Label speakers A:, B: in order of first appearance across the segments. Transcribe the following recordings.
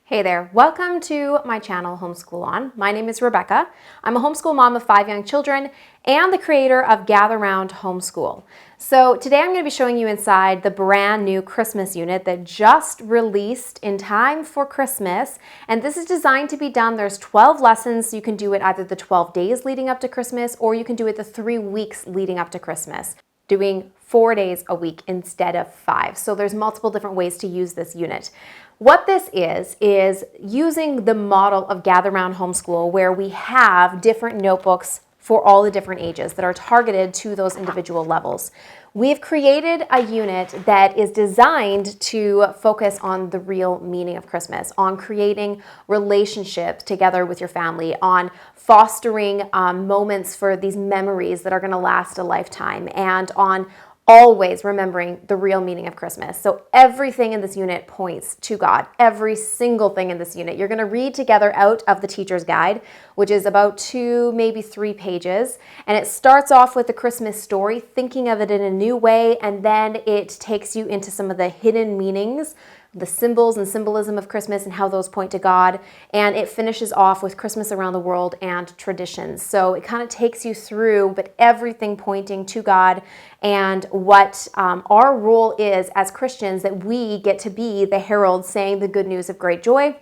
A: Hey there, welcome to my channel, Homeschool On. My name is Rebecca. I'm a homeschool mom of 5 young children and the creator of Gather Round Homeschool. So today I'm going to be showing you inside the brand new Christmas unit that just released in time for Christmas. And this is designed to be done. There's 12 lessons. You can do it either the 12 days leading up to Christmas or you can do it the 3 weeks leading up to Christmas, doing 4 days a week instead of 5. So there's multiple different ways to use this unit. What this is using the model of Gather Round Homeschool where we have different notebooks for all the different ages that are targeted to those individual levels. We've created a unit that is designed to focus on the real meaning of Christmas, on creating relationships together with your family, on fostering moments for these memories that are going to last a lifetime, and on always remembering the real meaning of Christmas. So everything in this unit points to God. Every single thing in this unit. You're going to read together out of the teacher's guide, which is about 2, maybe 3 pages. And it starts off with the Christmas story, thinking of it in a new way, and then it takes you into some of the hidden meanings, the symbols and symbolism of Christmas and how those point to God. And it finishes off with Christmas around the world and traditions. So it kind of takes you through, but everything pointing to God and what our role is as Christians, that we get to be the heralds saying the good news of great joy.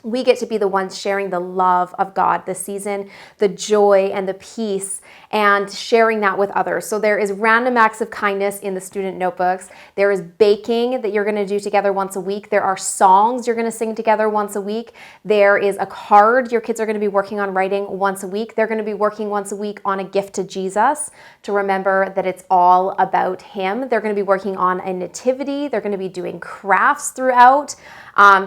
A: We get to be the ones sharing the love of God this season, the joy and the peace, and sharing that with others. So there is random acts of kindness in the student notebooks. There is baking that you're going to do together once a week. There are songs you're going to sing together once a week. There is a card your kids are going to be working on writing once a week. They're going to be working once a week on a gift to Jesus to remember that it's all about Him. They're going to be working on a nativity. They're going to be doing crafts throughout.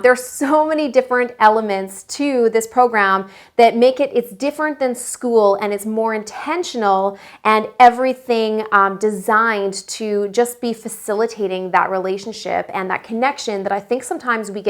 A: There's so many different elements to this program that make it's different than school, and it's more intentional, and everything designed to just be facilitating that relationship and that connection that I think sometimes we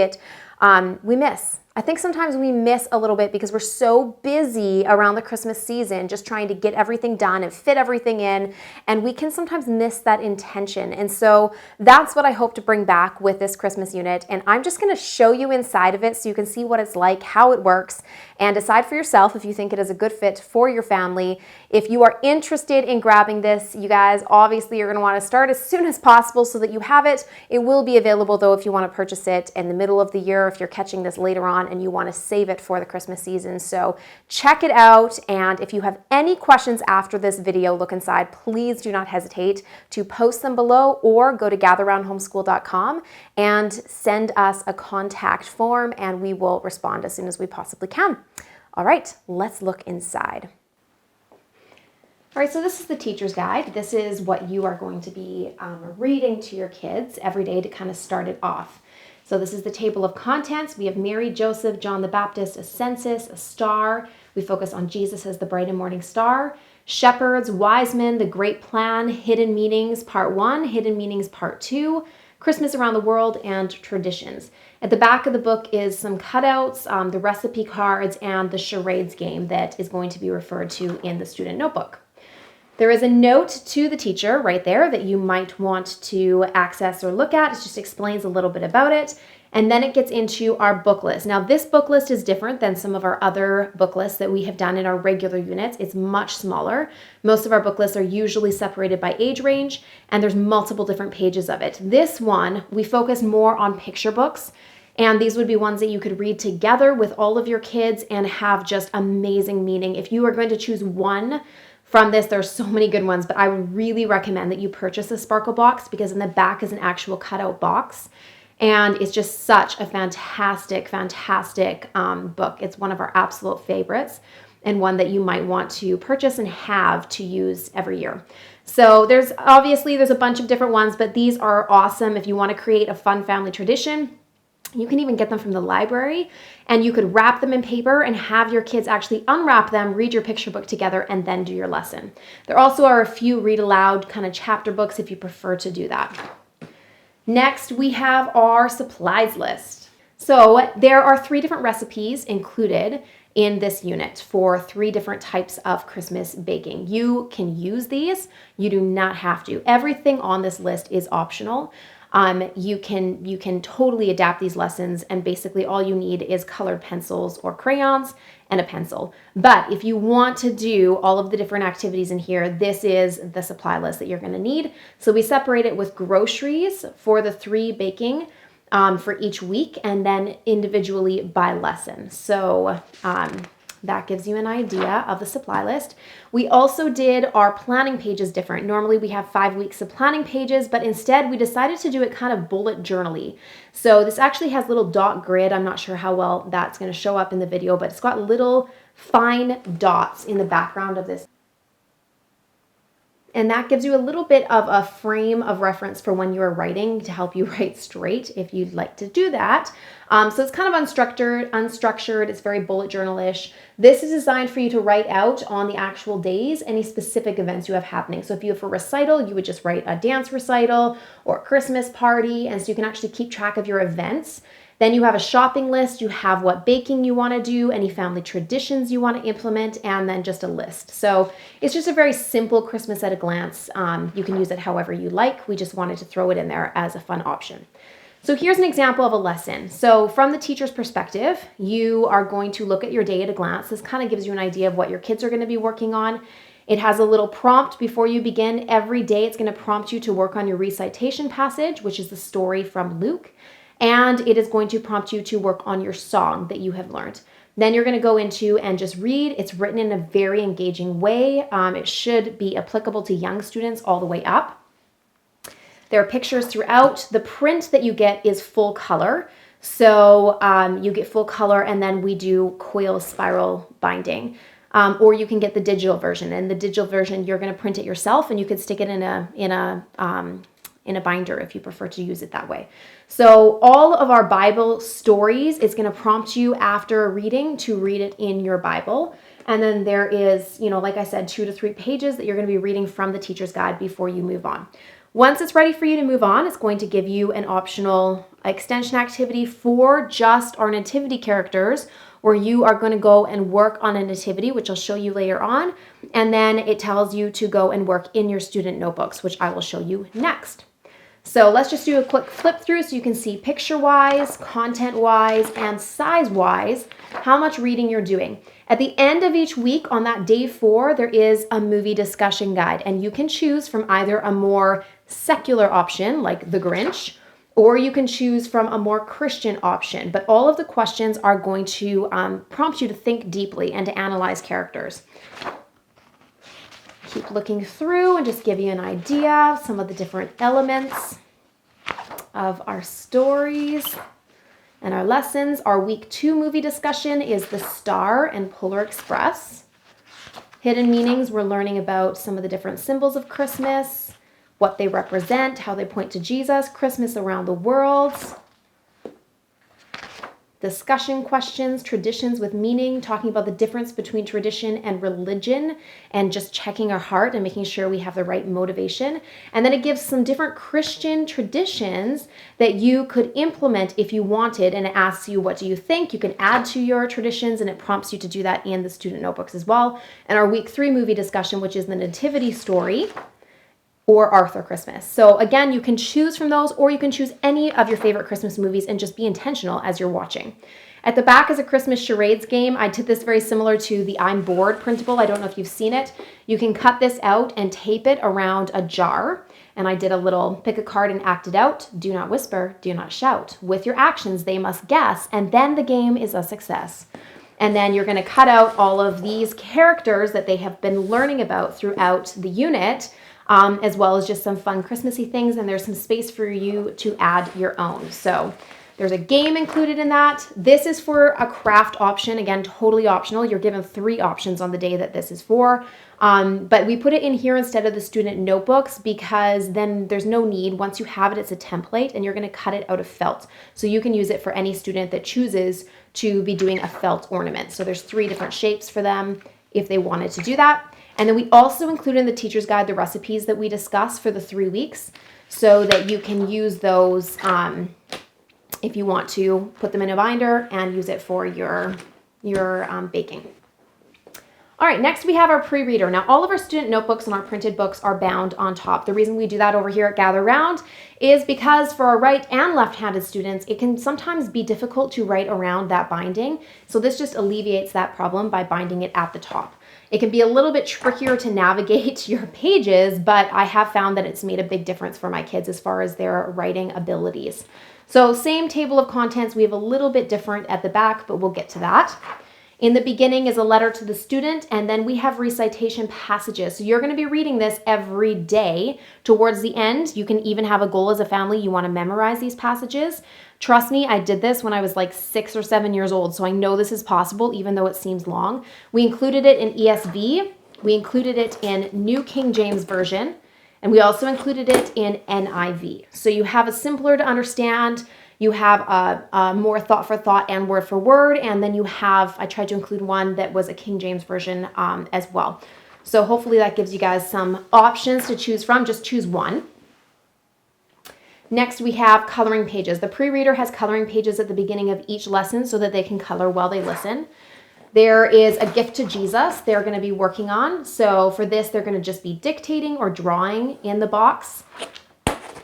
A: miss. I think sometimes we miss a little bit because we're so busy around the Christmas season just trying to get everything done and fit everything in, and we can sometimes miss that intention. And so that's what I hope to bring back with this Christmas unit, and I'm just going to show you inside of it so you can see what it's like, how it works, and decide for yourself if you think it is a good fit for your family. If you are interested in grabbing this, you guys, obviously you're going to want to start as soon as possible so that you have it. It will be available though if you want to purchase it in the middle of the year, if you're catching this later on and you want to save it for the Christmas season. So check it out, and if you have any questions after this video, look inside. Please do not hesitate to post them below or go to gatherroundhomeschool.com and send us a contact form and we will respond as soon as we possibly can. All right, let's look inside. All right, so this is the teacher's guide. This is what you are going to be reading to your kids every day to kind of start it off. So this is the table of contents. We have Mary, Joseph, John the Baptist, a census, a star. We focus on Jesus as the bright and morning star. Shepherds, wise men, the great plan, hidden meanings, part 1, hidden meanings, part 2, Christmas around the world, and traditions. At the back of the book is some cutouts, the recipe cards, and the charades game that is going to be referred to in the student notebook. There is a note to the teacher right there that you might want to access or look at. It just explains a little bit about it. And then it gets into our book list. Now, this book list is different than some of our other book lists that we have done in our regular units. It's much smaller. Most of our book lists are usually separated by age range, and there's multiple different pages of it. This one, we focus more on picture books. And these would be ones that you could read together with all of your kids and have just amazing meaning. If you are going to choose one from this, there's so many good ones, but I would really recommend that you purchase a Sparkle box because in the back is an actual cutout box. And it's just such a fantastic, fantastic book. It's one of our absolute favorites and one that you might want to purchase and have to use every year. So there's a bunch of different ones, but these are awesome if you want to create a fun family tradition. You can even get them from the library, and you could wrap them in paper and have your kids actually unwrap them, read your picture book together, and then do your lesson. There also are a few read aloud kind of chapter books if you prefer to do that. Next, we have our supplies list. So there are 3 different recipes included in this unit for 3 different types of Christmas baking. You can use these. You do not have to. Everything on this list is optional. you can totally adapt these lessons, and basically all you need is colored pencils or crayons and a pencil. But if you want to do all of the different activities in here, this is the supply list that you're going to need. So we separate it with groceries for the 3 baking for each week, and then individually by lesson. So that gives you an idea of the supply list. We also did our planning pages different. Normally we have 5 weeks of planning pages, but instead we decided to do it kind of bullet journal-y. So this actually has little dot grid. I'm not sure how well that's going to show up in the video, but it's got little fine dots in the background of this. And that gives you a little bit of a frame of reference for when you are writing to help you write straight if you'd like to do that. So it's kind of unstructured. It's very bullet journal-ish. This is designed for you to write out on the actual days any specific events you have happening. So if you have a recital, you would just write a dance recital or a Christmas party, and so you can actually keep track of your events. Then you have a shopping list, you have what baking you want to do, any family traditions you want to implement, and then just a list. So it's just a very simple Christmas at a glance. You can use it however you like. We just wanted to throw it in there as a fun option. So here's an example of a lesson. So from the teacher's perspective, you are going to look at your day at a glance. This kind of gives you an idea of what your kids are going to be working on. It has a little prompt before you begin. Every day it's going to prompt you to work on your recitation passage, which is the story from Luke. And it is going to prompt you to work on your song that you have learned. Then you're going to go into and just read. It's written in a very engaging way. It should be applicable to young students all the way up. There are pictures throughout. The print that you get is full color. So you get full color, and then we do coil spiral binding. Or you can get the digital version. And the digital version, you're going to print it yourself, and you could stick it in a binder if you prefer to use it that way. So all of our Bible stories is going to prompt you after a reading to read it in your Bible. And then there is, like I said, 2 to 3 pages that you're going to be reading from the teacher's guide before you move on. Once it's ready for you to move on, it's going to give you an optional extension activity for just our nativity characters, where you are going to go and work on a nativity, which I'll show you later on. And then it tells you to go and work in your student notebooks, which I will show you next. So let's just do a quick flip through so you can see picture-wise, content-wise, and size-wise how much reading you're doing. At the end of each week on that day 4, there is a movie discussion guide, and you can choose from either a more secular option like The Grinch, or you can choose from a more Christian option. But all of the questions are going to prompt you to think deeply and to analyze characters. Keep looking through and just give you an idea of some of the different elements of our stories and our lessons. Our week 2 movie discussion is The Star and Polar Express. Hidden meanings, we're learning about some of the different symbols of Christmas, what they represent, how they point to Jesus, Christmas around the world. Discussion questions, traditions with meaning, talking about the difference between tradition and religion, and just checking our heart and making sure we have the right motivation. And then it gives some different Christian traditions that you could implement if you wanted, and it asks you, what do you think? You can add to your traditions, and it prompts you to do that in the student notebooks as well. And our week 3 movie discussion, which is the nativity story, or Arthur Christmas. So again, you can choose from those, or you can choose any of your favorite Christmas movies and just be intentional as you're watching. At the back is a Christmas charades game. I did this very similar to the I'm bored printable. I don't know if you've seen it. You can cut this out and tape it around a jar. And I did a little pick a card and act it out. Do not whisper, do not shout. With your actions, they must guess, and then the game is a success. And then you're going to cut out all of these characters that they have been learning about throughout the unit, as well as just some fun Christmassy things, and there's some space for you to add your own. So there's a game included in that. This is for a craft option. Again, totally optional. You're given 3 options on the day that this is for. But we put it in here instead of the student notebooks because then there's no need. Once you have it, it's a template, and you're going to cut it out of felt. So you can use it for any student that chooses to be doing a felt ornament. So there's 3 different shapes for them if they wanted to do that. And then we also include in the teacher's guide the recipes that we discuss for the 3 weeks so that you can use those if you want to put them in a binder and use it for your baking. All right, next we have our pre-reader. Now, all of our student notebooks and our printed books are bound on top. The reason we do that over here at Gather Round is because for our right and left-handed students, it can sometimes be difficult to write around that binding. So this just alleviates that problem by binding it at the top. It can be a little bit trickier to navigate your pages, but I have found that it's made a big difference for my kids as far as their writing abilities. So same table of contents, we have a little bit different at the back, but we'll get to that. In the beginning is a letter to the student, and then we have recitation passages. So you're going to be reading this every day. Towards the end, you can even have a goal as a family. You want to memorize these passages. Trust me, I did this when I was like 6 or 7 years old, so I know this is possible, even though it seems long. We included it in ESV. We included it in New King James Version, and we also included it in NIV. So you have a simpler to understand. You have a more thought for thought and word for word, and then you have, I tried to include one that was a King James Version as well. So hopefully that gives you guys some options to choose from. Just choose one. Next, we have coloring pages. The pre-reader has coloring pages at the beginning of each lesson so that they can color while they listen. There is a gift to Jesus they're going to be working on. So for this, they're going to just be dictating or drawing in the box.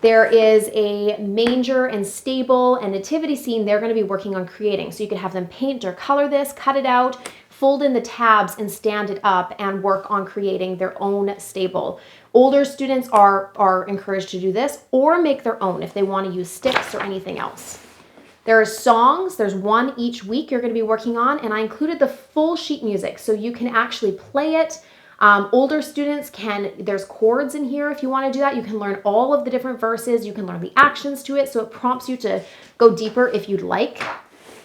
A: There is a manger and stable and nativity scene they're going to be working on creating. So you could have them paint or color this, cut it out, fold in the tabs and stand it up and work on creating their own stable. Older students are encouraged to do this or make their own if they want to use sticks or anything else. There are songs. There's one each week you're going to be working on, and I included the full sheet music so you can actually play it. Older students there's chords in here if you want to do that. You can learn all of the different verses. You can learn the actions to it, so it prompts you to go deeper if you'd like.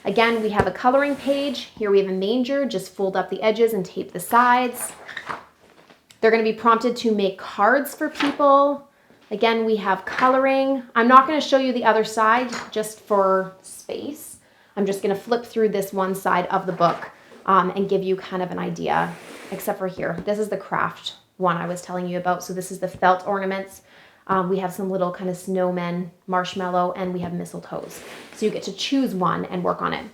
A: Again, we have a coloring page. Here we have a manger. Just fold up the edges and tape the sides. They're going to be prompted to make cards for people. Again, we have coloring. I'm not going to show you the other side just for space. I'm just going to flip through this one side of the book and give you kind of an idea. Except for here. This is the craft one I was telling you about. So this is the felt ornaments. We have some little kind of snowmen, marshmallow, and we have mistletoes. So you get to choose one and work on it.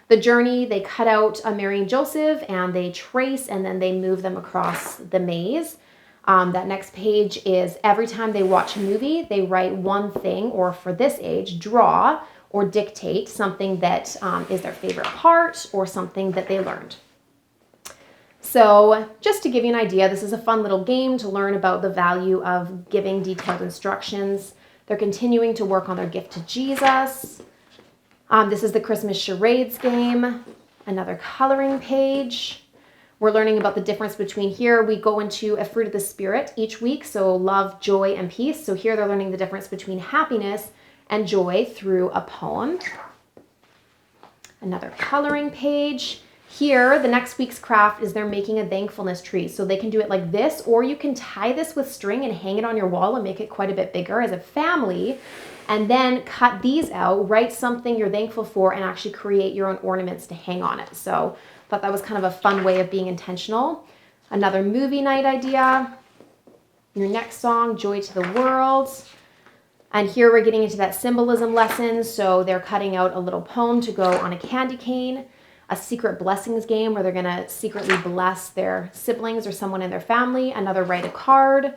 A: The journey, they cut out a Mary and Joseph and they trace and then they move them across the maze. That next page is every time they watch a movie, they write one thing, or for this age, draw or dictate something that is their favorite part or something that they learned. So just to give you an idea, this is a fun little game to learn about the value of giving detailed instructions. They're continuing to work on their gift to Jesus. This is the Christmas charades game, another coloring page. We're learning about the difference between here. We go into a fruit of the Spirit each week, so love, joy, and peace. So here they're learning the difference between happiness and joy through a poem. Another coloring page. Here, the next week's craft is they're making a thankfulness tree. So they can do it like this, or you can tie this with string and hang it on your wall and make it quite a bit bigger as a family. And then cut these out, write something you're thankful for, and actually create your own ornaments to hang on it. So I thought that was kind of a fun way of being intentional. Another movie night idea. Your next song, Joy to the World. And here we're getting into that symbolism lesson. So they're cutting out a little poem to go on a candy cane. A secret blessings game where they're going to secretly bless their siblings or someone in their family. Another write a card.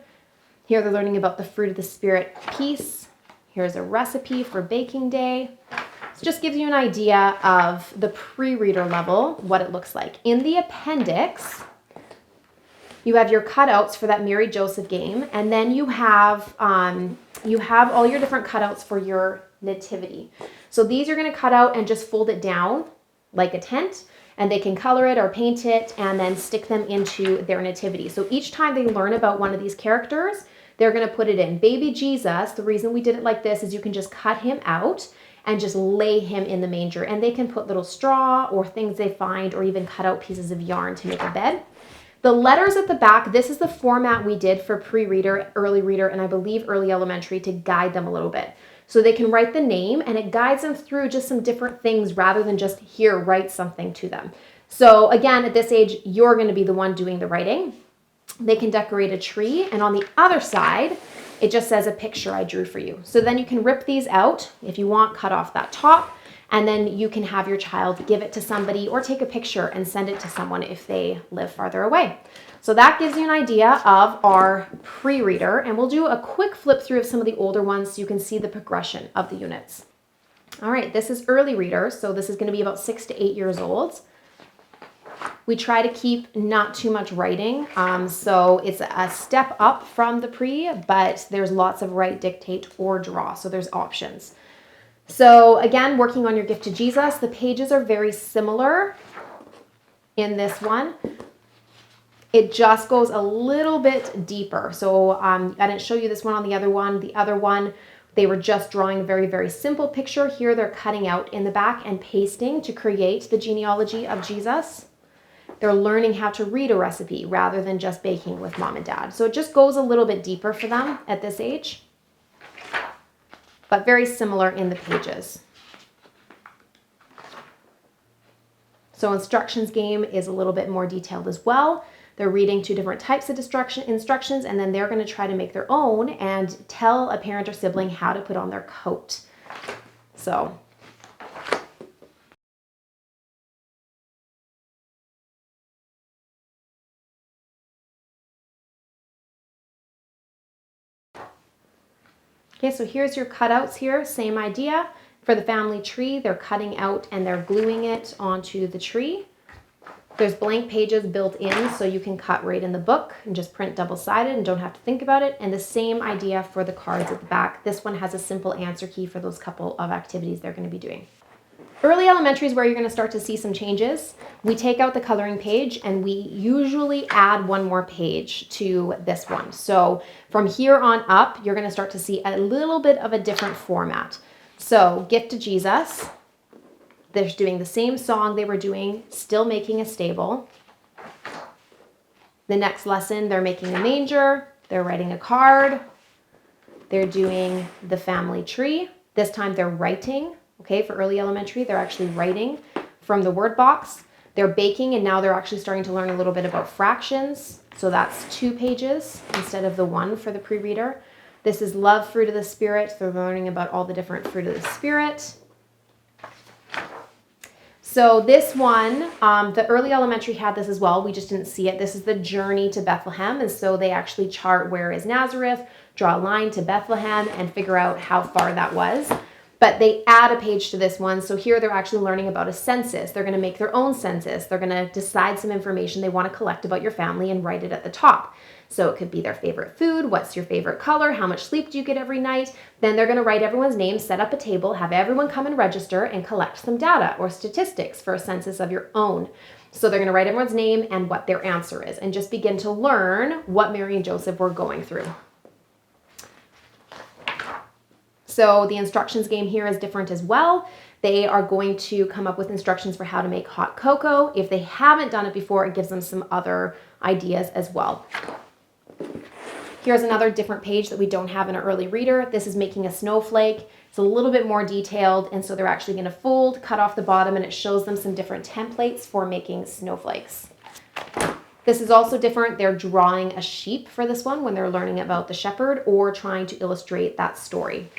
A: Here they're learning about the fruit of the Spirit, peace. Here's a recipe for baking day. So just gives you an idea of the pre-reader level, what it looks like. In the appendix, you have your cutouts for that Mary Joseph game, and then you have all your different cutouts for your nativity. So these you're going to cut out and just fold it down like a tent, and they can color it or paint it and then stick them into their nativity. So each time they learn about one of these characters, they're going to put it in. Baby Jesus, the reason we did it like this is you can just cut him out and just lay him in the manger, and they can put little straw or things they find or even cut out pieces of yarn to make a bed. The letters at the back, this is the format we did for pre-reader, early reader, and I believe early elementary to guide them a little bit. So they can write the name and it guides them through just some different things rather than just here, write something to them. So again, at this age, you're going to be the one doing the writing. They can decorate a tree, and on the other side, it just says a picture I drew for you. So then you can rip these out if you want, cut off that top, And then you can have your child give it to somebody or take a picture and send it to someone if they live farther away. So that gives you an idea of our pre-reader, and we'll do a quick flip through of some of the older ones so you can see the progression of the units. All right, this is early reader, so this is going to be about 6 to 8 years old. We try to keep not too much writing, so it's a step up from the pre, but there's lots of write, dictate, or draw, so there's options. So again, working on your gift to Jesus, the pages are very similar in this one. It just goes a little bit deeper. So I didn't show you this one on the other one. The other one, they were just drawing a very, very simple picture. Here they're cutting out in the back and pasting to create the genealogy of Jesus. They're learning how to read a recipe rather than just baking with mom and dad. So it just goes a little bit deeper for them at this age, but very similar in the pages. So instructions game is a little bit more detailed as well. They're reading 2 different types of instructions, and then they're going to try to make their own and tell a parent or sibling how to put on their coat. So okay, so here's your cutouts here, same idea. For the family tree, they're cutting out and they're gluing it onto the tree. There's blank pages built in, so you can cut right in the book and just print double-sided and don't have to think about it. And the same idea for the cards at the back. This one has a simple answer key for those couple of activities they're going to be doing. Early elementary is where you're going to start to see some changes. We take out the coloring page and we usually add one more page to this one. So from here on up, you're going to start to see a little bit of a different format. So Gift to Jesus, they're doing the same song they were doing, still making a stable. The next lesson, they're making a manger, they're writing a card, they're doing the family tree. This time they're writing. Okay, for early elementary, they're actually writing from the word box. They're baking, and now they're actually starting to learn a little bit about fractions. So that's 2 pages instead of the 1 for the pre-reader. This is love, fruit of the Spirit. They're learning about all the different fruit of the Spirit. So this one, the early elementary had this as well. We just didn't see it. This is the journey to Bethlehem. And so they actually chart where is Nazareth, draw a line to Bethlehem, and figure out how far that was. But they add a page to this one. So here they're actually learning about a census. They're going to make their own census. They're going to decide some information they want to collect about your family and write it at the top. So it could be their favorite food, what's your favorite color, how much sleep do you get every night. Then they're going to write everyone's name, set up a table, have everyone come and register and collect some data or statistics for a census of your own. So they're going to write everyone's name and what their answer is and just begin to learn what Mary and Joseph were going through. So the instructions game here is different as well. They are going to come up with instructions for how to make hot cocoa. If they haven't done it before, it gives them some other ideas as well. Here's another different page that we don't have in our early reader. This is making a snowflake. It's a little bit more detailed, and so they're actually going to fold, cut off the bottom, and it shows them some different templates for making snowflakes. This is also different. They're drawing a sheep for this one when they're learning about the shepherd or trying to illustrate that story.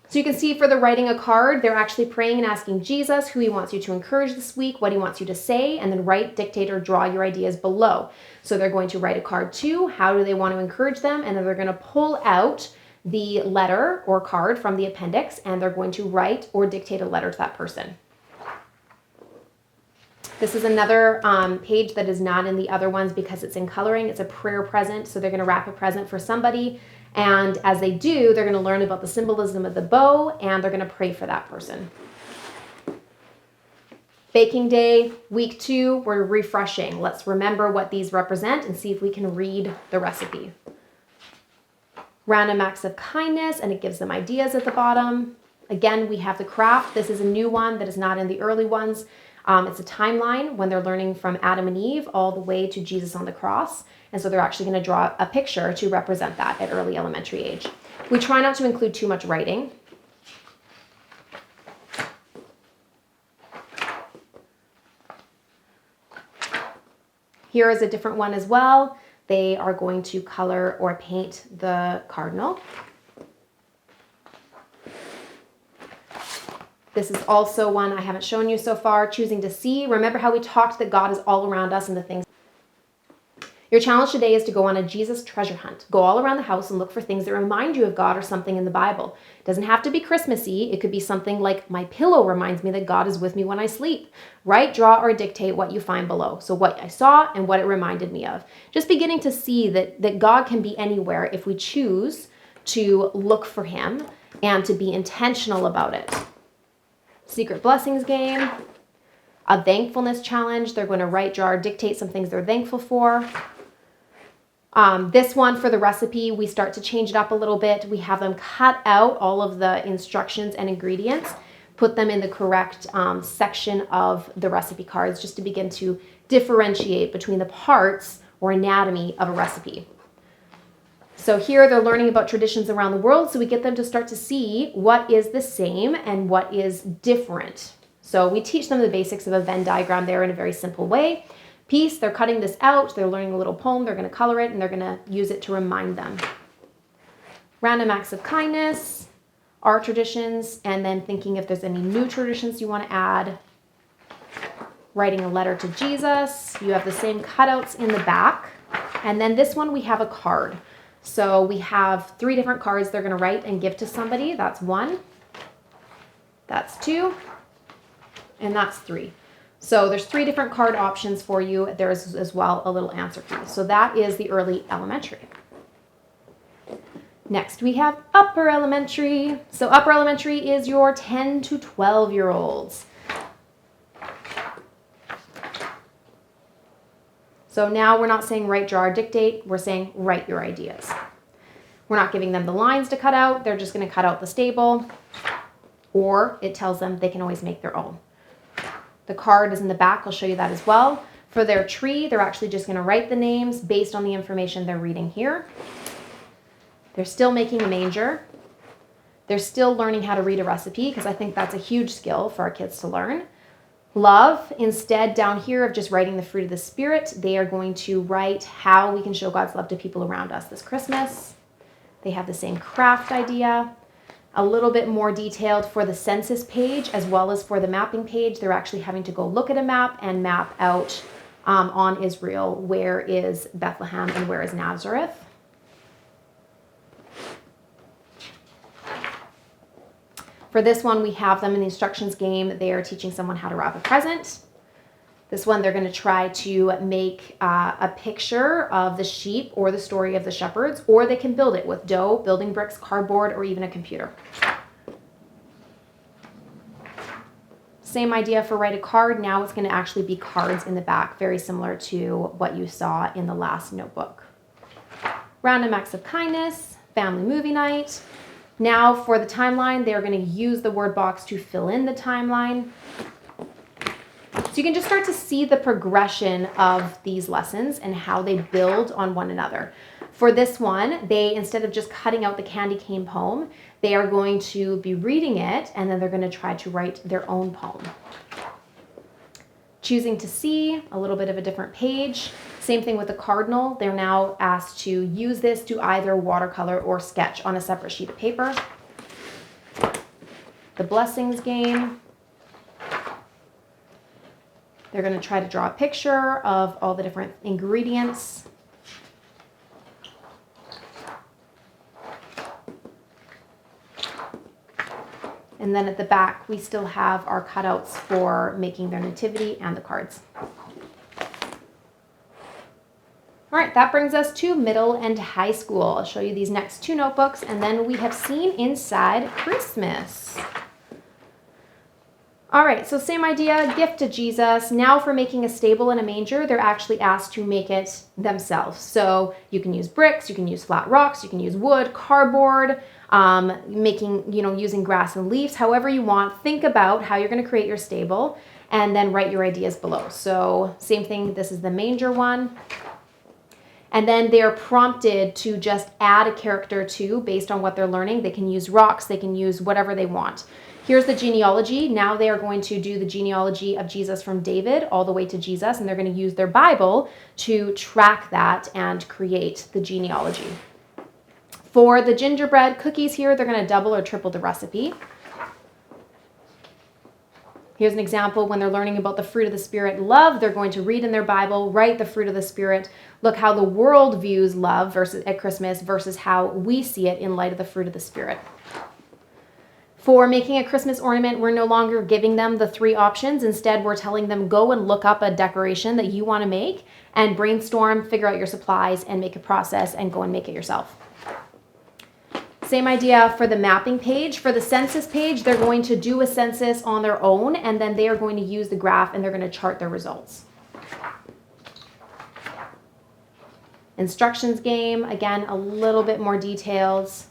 A: So you can see for the writing a card, they're actually praying and asking Jesus who he wants you to encourage this week, what he wants you to say, and then write, dictate, or draw your ideas below. So they're going to write a card too. How do they want to encourage them? And then they're going to pull out the letter or card from the appendix, and they're going to write or dictate a letter to that person. This is another page that is not in the other ones because it's in coloring. It's a prayer present, so they're going to wrap a present for somebody. And as they do, they're going to learn about the symbolism of the bow, and they're going to pray for that person. Baking day, week 2, we're refreshing. Let's remember what these represent and see if we can read the recipe. Random acts of kindness, and it gives them ideas at the bottom. Again, we have the craft. This is a new one that is not in the early ones. It's a timeline when they're learning from Adam and Eve all the way to Jesus on the cross. And so they're actually going to draw a picture to represent that at early elementary age. We try not to include too much writing. Here is a different one as well. They are going to color or paint the cardinal. This is also one I haven't shown you so far, choosing to see. Remember how we talked that God is all around us and the things. Your challenge today is to go on a Jesus treasure hunt. Go all around the house and look for things that remind you of God or something in the Bible. It doesn't have to be Christmassy. It could be something like, my pillow reminds me that God is with me when I sleep. Write, draw, or dictate what you find below. So what I saw and what it reminded me of. Just beginning to see that God can be anywhere if we choose to look for him and to be intentional about it. Secret blessings game. A thankfulness challenge. They're going to write, draw, or dictate some things they're thankful for. This one for the recipe, we start to change it up a little bit. We have them cut out all of the instructions and ingredients, put them in the correct section of the recipe cards just to begin to differentiate between the parts or anatomy of a recipe. So here they're learning about traditions around the world, so we get them to start to see what is the same and what is different. So we teach them the basics of a Venn diagram there in a very simple way. Piece, they're cutting this out, they're learning a little poem, they're going to color it, and they're going to use it to remind them. Random acts of kindness, our traditions, and then thinking if there's any new traditions you want to add. Writing a letter to Jesus. You have the same cutouts in the back. And then this one we have a card. So we have 3 different cards they're going to write and give to somebody. That's 1, that's 2, and that's 3. So there's 3 different card options for you. There's as well a little answer key. So that is the early elementary. Next we have upper elementary. So upper elementary is your 10 to 12-year-olds. So now we're not saying write, draw, or dictate. We're saying write your ideas. We're not giving them the lines to cut out. They're just going to cut out the stable, or it tells them they can always make their own. The card is in the back. I'll show you that as well. For their tree, they're actually just going to write the names based on the information they're reading here. They're still making a manger. They're still learning how to read a recipe, because I think that's a huge skill for our kids to learn. Love, instead down here of just writing the fruit of the Spirit, they are going to write how we can show God's love to people around us this Christmas. They have the same craft idea. A little bit more detailed for the census page as well as for the mapping page. They're actually having to go look at a map and map out on Israel, where is Bethlehem and where is Nazareth. For this one, we have them in the instructions game. They are teaching someone how to wrap a present. This one, they're going to try to make a picture of the sheep or the story of the shepherds, or they can build it with dough, building bricks, cardboard, or even a computer. Same idea for write a card. Now it's going to actually be cards in the back, very similar to what you saw in the last notebook. Random acts of kindness, family movie night. Now for the timeline, they're going to use the word box to fill in the timeline. So you can just start to see the progression of these lessons and how they build on one another. For this one, they, instead of just cutting out the candy cane poem, they are going to be reading it, and then they're going to try to write their own poem. Choosing to see, a little bit of a different page. Same thing with the cardinal. They're now asked to use this to either watercolor or sketch on a separate sheet of paper. The blessings game. They're going to try to draw a picture of all the different ingredients. And then at the back, we still have our cutouts for making their nativity and the cards. All right, that brings us to middle and high school. I'll show you these next 2 notebooks, and then we have seen inside Christmas. All right, so same idea, gift to Jesus. Now for making a stable and a manger, they're actually asked to make it themselves. So you can use bricks, you can use flat rocks, you can use wood, cardboard, using grass and leaves, however you want. Think about how you're going to create your stable and then write your ideas below. So same thing, this is the manger one. And then they're prompted to just add a character to based on what they're learning. They can use rocks, they can use whatever they want. Here's the genealogy. Now they are going to do the genealogy of Jesus from David all the way to Jesus, and they're going to use their Bible to track that and create the genealogy. For the gingerbread cookies here, they're going to double or triple the recipe. Here's an example when they're learning about the fruit of the Spirit, love. They're going to read in their Bible, write the fruit of the Spirit. Look how the world views love versus at Christmas versus how we see it in light of the fruit of the Spirit. For making a Christmas ornament, we're no longer giving them the 3 options. Instead, we're telling them go and look up a decoration that you want to make and brainstorm, figure out your supplies, and make a process and go and make it yourself. Same idea for the mapping page. For the census page, they're going to do a census on their own, and then they are going to use the graph and they're going to chart their results. Instructions game, again, a little bit more details.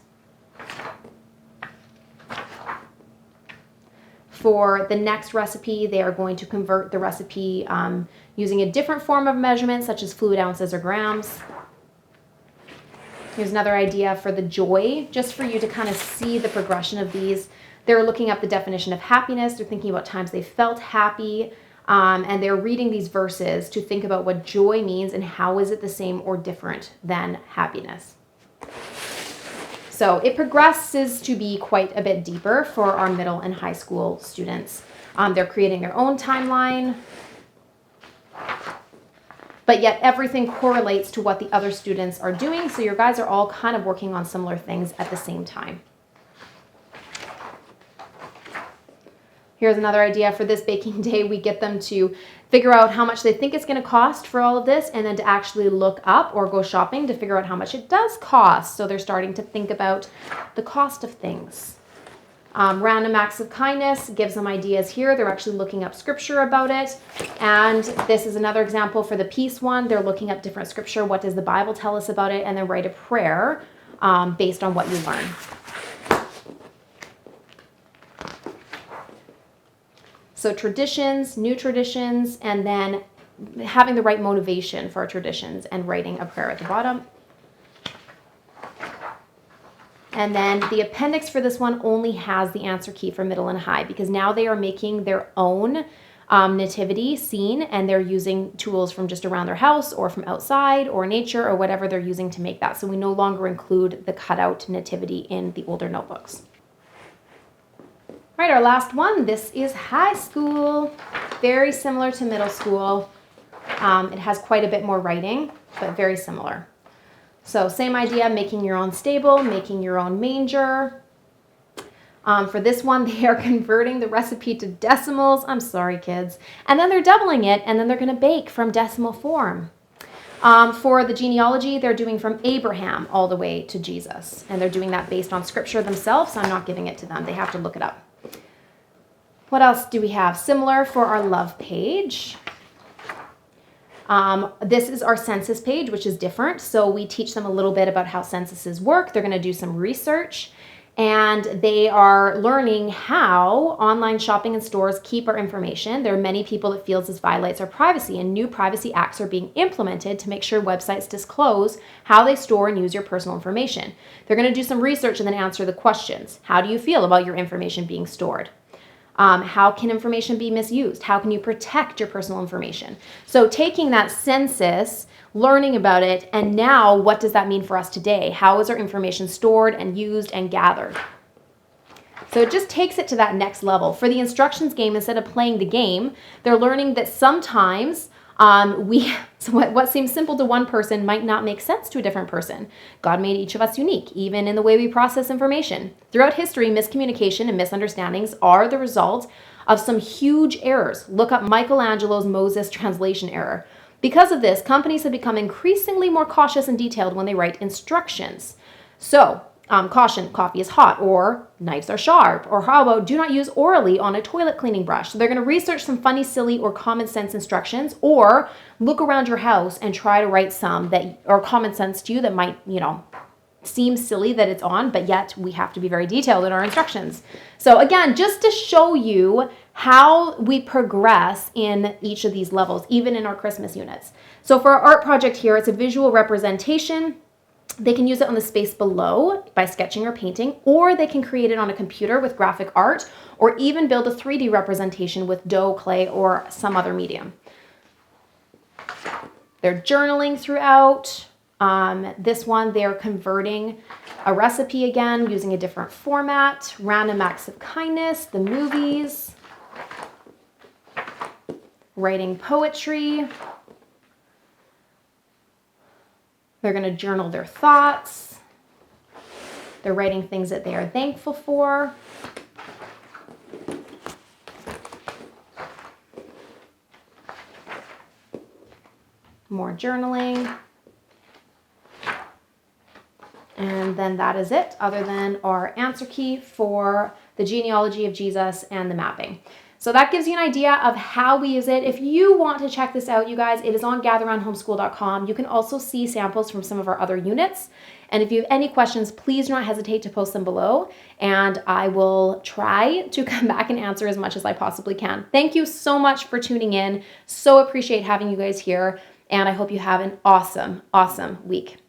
A: For the next recipe, they are going to convert the recipe using a different form of measurement, such as fluid ounces or grams. Here's another idea for the joy, just for you to kind of see the progression of these. They're looking up the definition of happiness. They're thinking about times they felt happy, and they're reading these verses to think about what joy means and how is it the same or different than happiness. So it progresses to be quite a bit deeper for our middle and high school students. They're creating their own timeline, but yet everything correlates to what the other students are doing. So your guys are all kind of working on similar things at the same time. Here's another idea for this baking day. We get them to figure out how much they think it's going to cost for all of this, and then to actually look up or go shopping to figure out how much it does cost. So they're starting to think about the cost of things. Random acts of kindness gives them ideas here. They're actually looking up scripture about it. And this is another example for the peace one. They're looking up different scripture. What does the Bible tell us about it? And then write a prayer based on what you learn. So traditions, new traditions, and then having the right motivation for our traditions and writing a prayer at the bottom. And then the appendix for this one only has the answer key for middle and high, because now they are making their own nativity scene, and they're using tools from just around their house or from outside or nature or whatever they're using to make that. So we no longer include the cutout nativity in the older notebooks. All right, our last one. This is high school. Very similar to middle school. It has quite a bit more writing, but very similar. So same idea, making your own stable, making your own manger. For this one, they are converting the recipe to decimals. I'm sorry, kids. And then they're doubling it, and then they're going to bake from decimal form. For the genealogy, they're doing from Abraham all the way to Jesus. And they're doing that based on scripture themselves, so I'm not giving it to them. They have to look it up. What else do we have? Similar for our love page. This is our census page, which is different. So we teach them a little bit about how censuses work. They're going to do some research, and they are learning how online shopping and stores keep our information. There are many people that feels this violates our privacy, and new privacy acts are being implemented to make sure websites disclose how they store and use your personal information. They're going to do some research and then answer the questions. How do you feel about your information being stored? How can information be misused? How can you protect your personal information? So taking that census, learning about it, and now what does that mean for us today? How is our information stored and used and gathered? So it just takes it to that next level. For the instructions game, instead of playing the game, they're learning that sometimes what seems simple to one person might not make sense to a different person. God made each of us unique, even in the way we process information. Throughout history, miscommunication and misunderstandings are the result of some huge errors. Look up Michelangelo's Moses translation error. Because of this, companies have become increasingly more cautious and detailed when they write instructions. So, caution, coffee is hot, or knives are sharp, or how about do not use orally on a toilet cleaning brush. So they're going to research some funny, silly, or common sense instructions, or look around your house and try to write some that are common sense to you that might, seem silly that it's on, but yet we have to be very detailed in our instructions. So again, just to show you how we progress in each of these levels, even in our Christmas units. So for our art project here, it's a visual representation. They can use it on the space below by sketching or painting, or they can create it on a computer with graphic art, or even build a 3D representation with dough, clay, or some other medium. They're journaling throughout. This one, they're converting a recipe again, using a different format, random acts of kindness, the movies. writing poetry. They're going to journal their thoughts. They're writing things that they are thankful for. More journaling. And then that is it, other than our answer key for the genealogy of Jesus and the mapping. So that gives you an idea of how we use it. If you want to check this out, you guys, it is on gatheraroundhomeschool.com. You can also see samples from some of our other units. And if you have any questions, please do not hesitate to post them below. And I will try to come back and answer as much as I possibly can. Thank you so much for tuning in. So appreciate having you guys here. And I hope you have an awesome, awesome week.